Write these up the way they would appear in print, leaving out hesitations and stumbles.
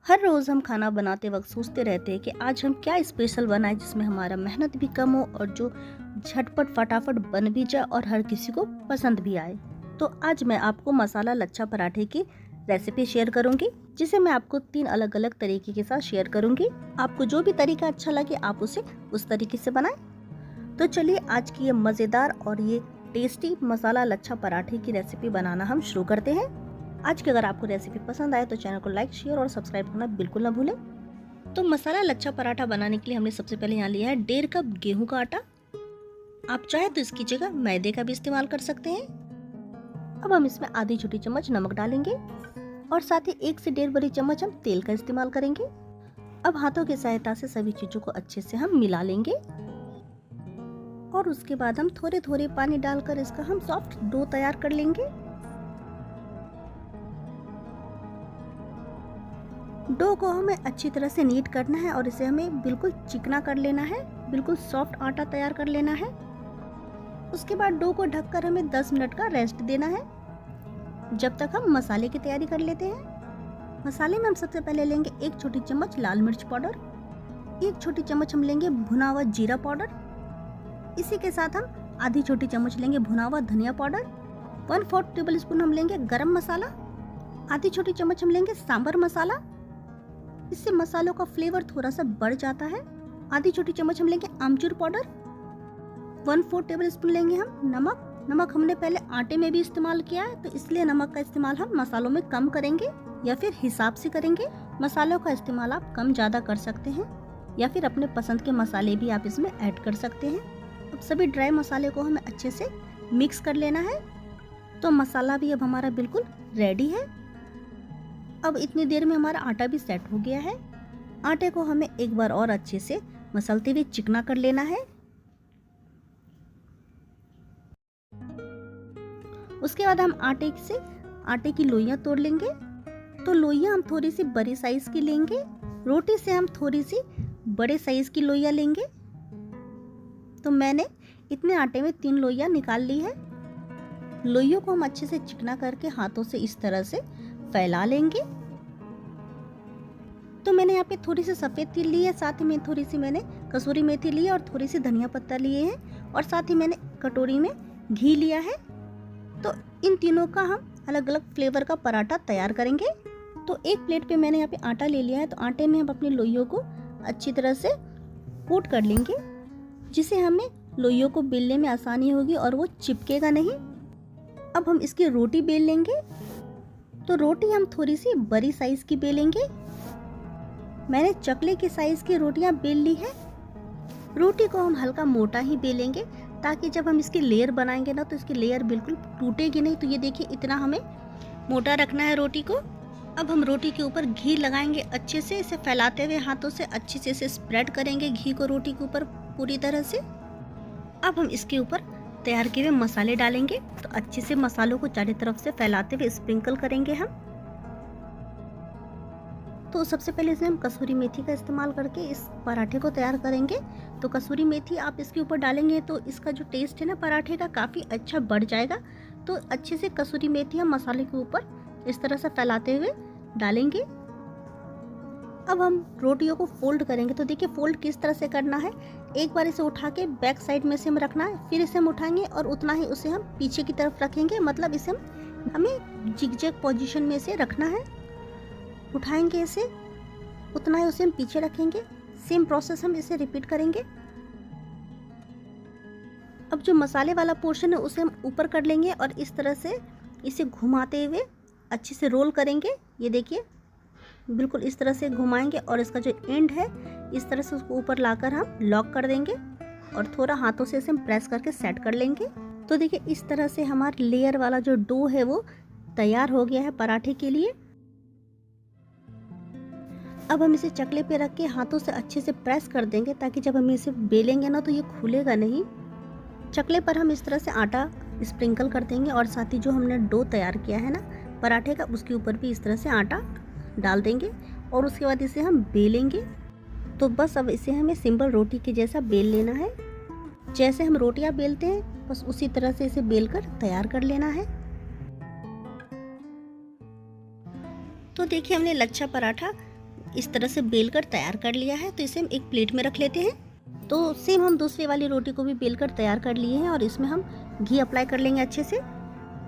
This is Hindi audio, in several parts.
हर रोज़ हम खाना बनाते वक्त सोचते रहते हैं कि आज हम क्या स्पेशल बनाएं जिसमें हमारा मेहनत भी कम हो और जो झटपट फटाफट बन भी जाए और हर किसी को पसंद भी आए। तो आज मैं आपको मसाला लच्छा पराठे की रेसिपी शेयर करूंगी, जिसे मैं आपको 3 अलग अलग तरीके के साथ शेयर करूंगी। आपको जो भी तरीका अच्छा लगे आप उसे उस तरीके से बनाएं। तो चलिए आज की ये मज़ेदार और ये टेस्टी मसाला लच्छा पराठे की रेसिपी बनाना हम शुरू करते हैं। आज की अगर आपको रेसिपी पसंद आए तो चैनल को लाइक, शेयर और सब्सक्राइब करना बिल्कुल ना भूलें। तो मसाला लच्छा पराठा बनाने के लिए हमने सबसे पहले यहाँ लिया है 1.5 कप गेहूं का आटा। आप चाहे तो इसकी जगह मैदे का भी इस्तेमाल कर सकते हैं। अब हम इसमें आधी छोटी चम्मच नमक डालेंगे और साथ ही 1 से 1.5 बड़ी चम्मच हम तेल का इस्तेमाल करेंगे। अब हाथों की सहायता से सभी चीज़ों को अच्छे से हम मिला लेंगे और उसके बाद हम थोड़े थोड़े पानी डालकर इसका हम सॉफ्ट डो तैयार कर लेंगे। डो को हमें अच्छी तरह से नीट करना है और इसे हमें बिल्कुल चिकना कर लेना है, बिल्कुल सॉफ्ट आटा तैयार कर लेना है। उसके बाद डो को ढककर हमें 10 मिनट का रेस्ट देना है, जब तक हम मसाले की तैयारी कर लेते हैं। मसाले में हम सबसे पहले लेंगे 1 छोटी चम्मच लाल मिर्च पाउडर, 1 छोटी चम्मच हम लेंगे भुना हुआ जीरा पाउडर। इसी के साथ हम आधी छोटी चम्मच लेंगे भुना हुआ धनिया पाउडर, 1/4 टेबल स्पून हम लेंगे गरम मसाला, आधी छोटी चम्मच हम लेंगे सांभर मसाला। इससे मसालों का फ्लेवर थोड़ा सा बढ़ जाता है। आधी छोटी चम्मच हम लेंगे आमचूर पाउडर, 1/4 टेबल स्पून लेंगे हम नमक हमने पहले आटे में भी इस्तेमाल किया है, तो इसलिए नमक का इस्तेमाल हम मसालों में कम करेंगे या फिर हिसाब से करेंगे। मसालों का इस्तेमाल आप कम ज़्यादा कर सकते हैं या फिर अपने पसंद के मसाले भी आप इसमें ऐड कर सकते हैं। अब सभी ड्राई मसाले को हमें अच्छे से मिक्स कर लेना है। तो मसाला भी अब हमारा बिल्कुल रेडी है। अब इतनी देर में हमारा आटा भी सेट हो गया है। आटे को हमें एक बार और अच्छे से मसलते हुए चिकना कर लेना है। उसके बाद हम आटे की लोइयां तोड़ लेंगे। तो लोइयां हम थोड़ी सी बड़ी साइज की लेंगे, रोटी से हम थोड़ी सी बड़े साइज की लोइयां लेंगे। तो मैंने इतने आटे में 3 लोइयां निकाल ली है। लोइयों को हम अच्छे से चिकना करके हाथों से इस तरह से फैला लेंगे। तो मैंने यहाँ पे थोड़ी सी सफ़ेद तिल ली है, साथ ही में थोड़ी सी मैंने कसूरी मेथी ली है और थोड़ी सी धनिया पत्ता लिए हैं और साथ ही मैंने कटोरी में घी लिया है। तो इन तीनों का हम अलग अलग फ्लेवर का पराठा तैयार करेंगे। तो एक प्लेट पे मैंने यहाँ पे आटा ले लिया है। तो आटे में हम अपनी लोइयों को अच्छी तरह से कोट कर लेंगे, जिससे हमें लोइयों को बेलने में आसानी होगी और वो चिपकेगा नहीं। अब हम इसकी रोटी बेल लेंगे। तो रोटी हम थोड़ी सी बड़ी साइज की बेलेंगे। मैंने चकले की साइज की रोटियां बेल ली है। रोटी को हम हल्का मोटा ही बेलेंगे, ताकि जब हम इसकी लेयर बनाएंगे ना तो इसकी लेयर बिल्कुल टूटेगी नहीं। तो ये देखिए, इतना हमें मोटा रखना है रोटी को। अब हम रोटी के ऊपर घी लगाएंगे अच्छे से, इसे फैलाते हुए हाथों से अच्छे से इसे स्प्रेड करेंगे घी को रोटी के ऊपर पूरी तरह से। अब हम इसके ऊपर तैयार किए हुए मसाले डालेंगे। तो अच्छे से मसालों को चारों तरफ से फैलाते हुए स्प्रिंकल करेंगे हम। तो सबसे पहले इसमें हम कसूरी मेथी का इस्तेमाल करके इस पराठे को तैयार करेंगे। तो कसूरी मेथी आप इसके ऊपर डालेंगे तो इसका जो टेस्ट है ना पराठे का काफ़ी अच्छा बढ़ जाएगा। तो अच्छे से कसूरी मेथी हम मसाले के ऊपर इस तरह से फैलाते हुए डालेंगे। अब हम रोटियों को फोल्ड करेंगे। तो देखिए, फोल्ड किस तरह से करना है। एक बार इसे उठा के बैक साइड में से हम रखना है, फिर इसे हम उठाएंगे और उतना ही उसे हम पीछे की तरफ रखेंगे। मतलब इसे हमें जिगजैग पोजीशन में से रखना है। उठाएंगे इसे, उतना ही उसे हम पीछे रखेंगे। सेम प्रोसेस हम इसे रिपीट करेंगे। अब जो मसाले वाला पोर्शन है उसे हम ऊपर कर लेंगे और इस तरह से इसे घुमाते हुए अच्छे से रोल करेंगे। ये देखिए, बिल्कुल इस तरह से घुमाएंगे और इसका जो एंड है इस तरह से उसको ऊपर लाकर हम लॉक कर देंगे और थोड़ा हाथों से इसे हम प्रेस करके सेट कर लेंगे। तो देखिए, इस तरह से हमारा लेयर वाला जो डो है वो तैयार हो गया है पराठे के लिए। अब हम इसे चकले पे रख के हाथों से अच्छे से प्रेस कर देंगे, ताकि जब हम इसे बेलेंगे ना तो ये खुलेगा नहीं। चकले पर हम इस तरह से आटा स्प्रिंकल कर देंगे और साथ ही जो हमने डो तैयार किया है ना पराठे का, उसके ऊपर भी इस तरह से आटा डाल देंगे और उसके बाद इसे हम बेलेंगे। तो बस अब इसे हमें सिंपल रोटी के जैसा बेल लेना है। जैसे हम रोटियां बेलते हैं बस उसी तरह से इसे बेलकर तैयार कर लेना है। तो देखिए, हमने लच्छा पराठा इस तरह से बेल कर तैयार कर लिया है। तो इसे हम एक प्लेट में रख लेते हैं। तो सेम हम दूसरी वाली रोटी को भी बेल कर तैयार कर लिए हैं और इसमें हम घी अप्लाई कर लेंगे अच्छे से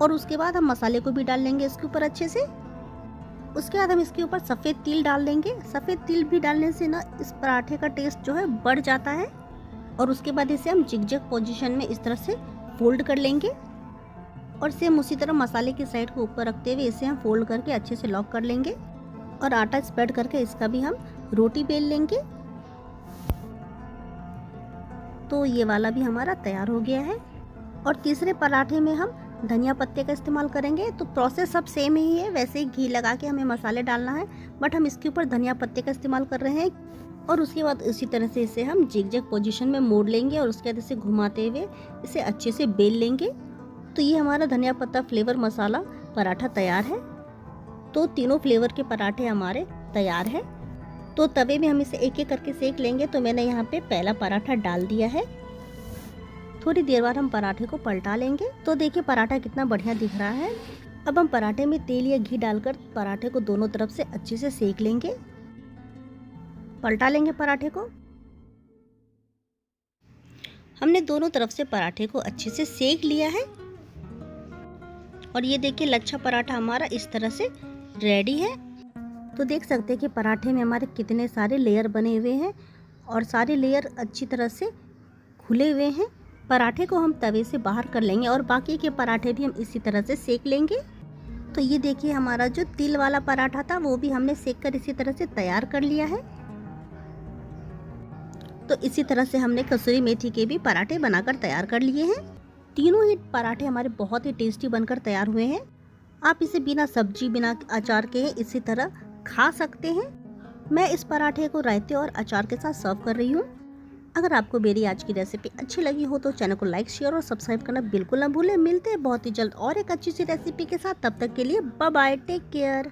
और उसके बाद हम मसाले को भी डाल लेंगे इसके ऊपर अच्छे से। उसके बाद हम इसके ऊपर सफ़ेद तिल डाल देंगे। सफ़ेद तिल भी डालने से ना इस पराठे का टेस्ट जो है बढ़ जाता है। और उसके बाद इसे हम जिगजैग पोजीशन में इस तरह से फोल्ड कर लेंगे और सेम उसी तरह मसाले की साइड को ऊपर रखते हुए इसे हम फोल्ड करके अच्छे से लॉक कर लेंगे और आटा स्प्रेड करके इसका भी हम रोटी बेल लेंगे। तो ये वाला भी हमारा तैयार हो गया है। और तीसरे पराठे में हम धनिया पत्ते का इस्तेमाल करेंगे। तो प्रोसेस सब सेम ही है, वैसे ही घी लगा के हमें मसाले डालना है, बट हम इसके ऊपर धनिया पत्ते का इस्तेमाल कर रहे हैं। और उसके बाद इसी तरह से इसे हम जिगजैग पोजीशन में मोड़ लेंगे और उसके बाद इसे घुमाते हुए इसे अच्छे से बेल लेंगे। तो ये हमारा धनिया पत्ता फ्लेवर मसाला पराठा तैयार है। तो तीनों फ्लेवर के पराठे हमारे तैयार है। तो तवे में हम इसे एक एक करके सेक लेंगे। तो मैंने यहाँ पे पहला पराठा डाल दिया है। थोड़ी देर बाद हम पराठे को पलटा लेंगे। तो देखिए पराठा कितना बढ़िया दिख रहा है। अब हम पराठे में तेल या घी डालकर पराठे को दोनों तरफ से अच्छे से सेक लेंगे। पलटा लेंगे पराठे को। हमने दोनों तरफ से पराठे को अच्छे से सेक लिया है और ये देखिए लच्छा पराठा हमारा इस तरह से रेडी है। तो देख सकते हैं कि पराठे में हमारे कितने सारे लेयर बने हुए हैं और सारे लेयर अच्छी तरह से खुले हुए हैं। पराठे को हम तवे से बाहर कर लेंगे और बाकी के पराठे भी हम इसी तरह से सेक लेंगे। तो ये देखिए हमारा जो तिल वाला पराठा था वो भी हमने सेक कर इसी तरह से तैयार कर लिया है। तो इसी तरह से हमने कसूरी मेथी के भी पराठे बनाकर तैयार कर लिए हैं। तीनों ही पराठे हमारे बहुत ही टेस्टी बनकर तैयार हुए हैं। आप इसे बिना सब्जी बिना अचार के इसी तरह खा सकते हैं। मैं इस पराठे को रायते और अचार के साथ सर्व कर रही हूँ। अगर आपको मेरी आज की रेसिपी अच्छी लगी हो तो चैनल को लाइक शेयर और सब्सक्राइब करना बिल्कुल ना भूलें। मिलते हैं बहुत ही जल्द और एक अच्छी सी रेसिपी के साथ। तब तक के लिए बाय बाय, टेक केयर।